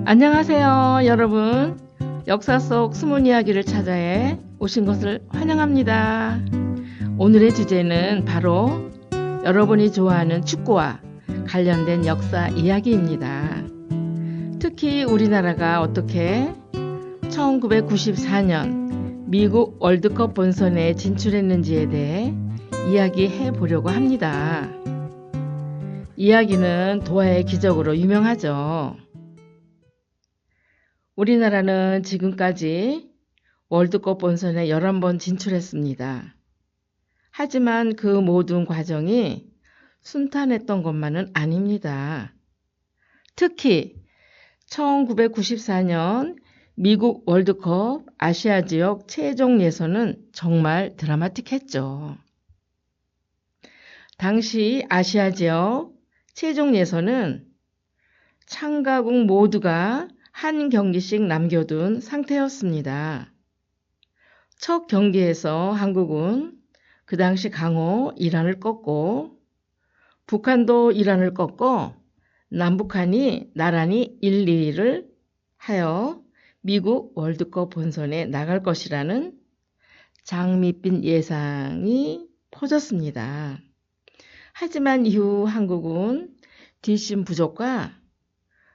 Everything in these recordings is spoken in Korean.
안녕하세요, 여러분. 역사 속 숨은 이야기를 찾아해 오신 것을 환영합니다. 오늘의 주제는 바로 여러분이 좋아하는 축구와 관련된 역사 이야기입니다. 특히 우리나라가 어떻게 1994년 미국 월드컵 본선에 진출했는지에 대해 이야기해 보려고 합니다. 이야기는 도하의 기적으로 유명하죠. 우리나라는 지금까지 월드컵 본선에 11번 진출했습니다. 하지만 그 모든 과정이 순탄했던 것만은 아닙니다. 특히 1994년 미국 월드컵 아시아 지역 최종 예선은 정말 드라마틱했죠. 당시 아시아 지역 최종 예선은 참가국 모두가 한 경기씩 남겨둔 상태였습니다. 첫 경기에서 한국은 그 당시 강호 이란을 꺾고 북한도 이란을 꺾고 남북한이 나란히 1, 2위를 하여 미국 월드컵 본선에 나갈 것이라는 장밋빛 예상이 퍼졌습니다. 하지만 이후 한국은 뒷심 부족과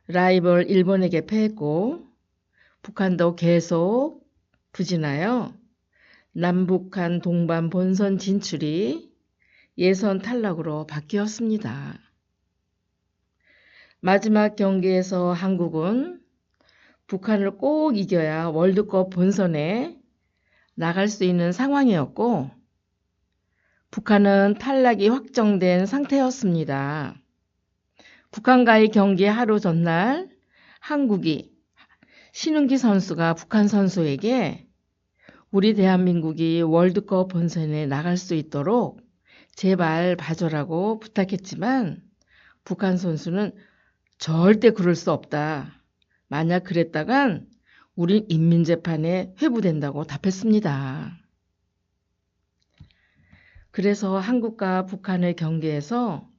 라이벌 일본에게 패했고 북한도 계속 부진하여 남북한 동반 본선 진출이 예선 탈락으로 바뀌었습니다. 마지막 경기에서 한국은 북한을 꼭 이겨야 월드컵 본선에 나갈 수 있는 상황이었고 북한은 탈락이 확정된 상태였습니다. 북한과의 경기 하루 전날 한국이 신은기 선수가 북한 선수에게 우리 대한민국이 월드컵 본선에 나갈 수 있도록 제발 봐줘라고 부탁했지만 북한 선수는 절대 그럴 수 없다. 만약 그랬다간 우린 인민재판에 회부된다고 답했습니다. 그래서 한국과 북한의 경기에서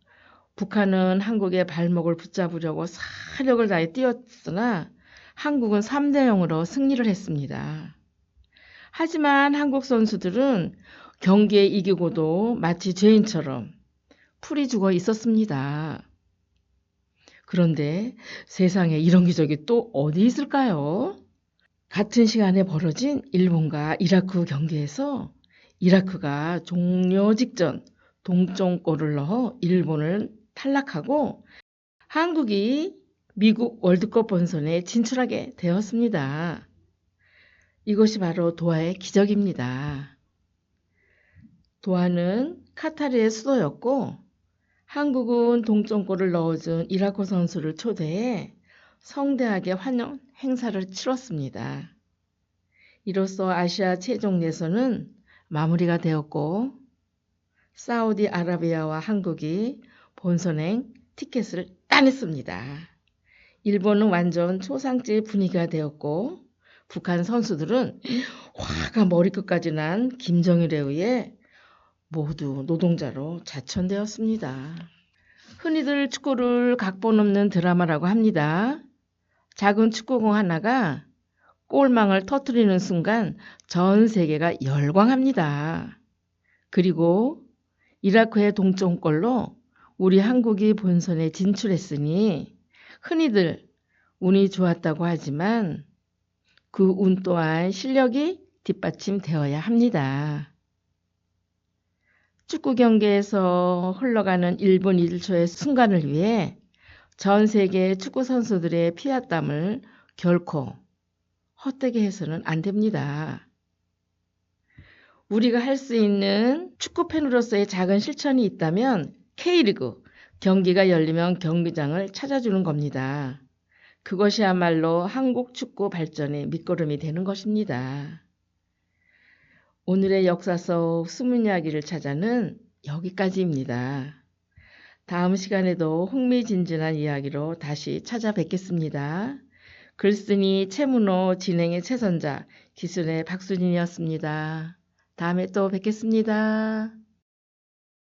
북한은 한국의 발목을 붙잡으려고 사력을 다해 뛰었으나 한국은 3대0으로 승리를 했습니다. 하지만 한국 선수들은 경기에 이기고도 마치 죄인처럼 풀이 죽어 있었습니다. 그런데 세상에 이런 기적이 또 어디 있을까요? 같은 시간에 벌어진 일본과 이라크 경기에서 이라크가 종료 직전 동점골을 넣어 일본을 탈락하고 한국이 미국 월드컵 본선에 진출하게 되었습니다. 이것이 바로 도하의 기적입니다. 도하는 카타르의 수도였고 한국은 동점골을 넣어준 이라크 선수를 초대해 성대하게 환영 행사를 치렀습니다. 이로써 아시아 최종 예선은 마무리가 되었고 사우디아라비아와 한국이 본선행 티켓을 따냈습니다. 일본은 완전 초상집 분위기가 되었고 북한 선수들은 화가 머리끝까지 난 김정일에 의해 모두 노동자로 자천되었습니다. 흔히들 축구를 각본 없는 드라마라고 합니다. 작은 축구공 하나가 골망을 터뜨리는 순간 전 세계가 열광합니다. 그리고 이라크의 동점골로 우리 한국이 본선에 진출했으니 흔히들 운이 좋았다고 하지만 그 운 또한 실력이 뒷받침되어야 합니다. 축구 경기에서 흘러가는 1분 1초의 순간을 위해 전 세계 축구 선수들의 피와 땀을 결코 헛되게 해서는 안 됩니다. 우리가 할 수 있는 축구팬으로서의 작은 실천이 있다면 K리그 경기가 열리면 경기장을 찾아주는 겁니다. 그것이야말로 한국 축구 발전의 밑거름이 되는 것입니다. 오늘의 역사 속 숨은 이야기를 찾아는 여기까지입니다. 다음 시간에도 흥미진진한 이야기로 다시 찾아뵙겠습니다. 글쓴이 최문호, 진행의 최선자, 기술의 박수진이었습니다. 다음에 또 뵙겠습니다.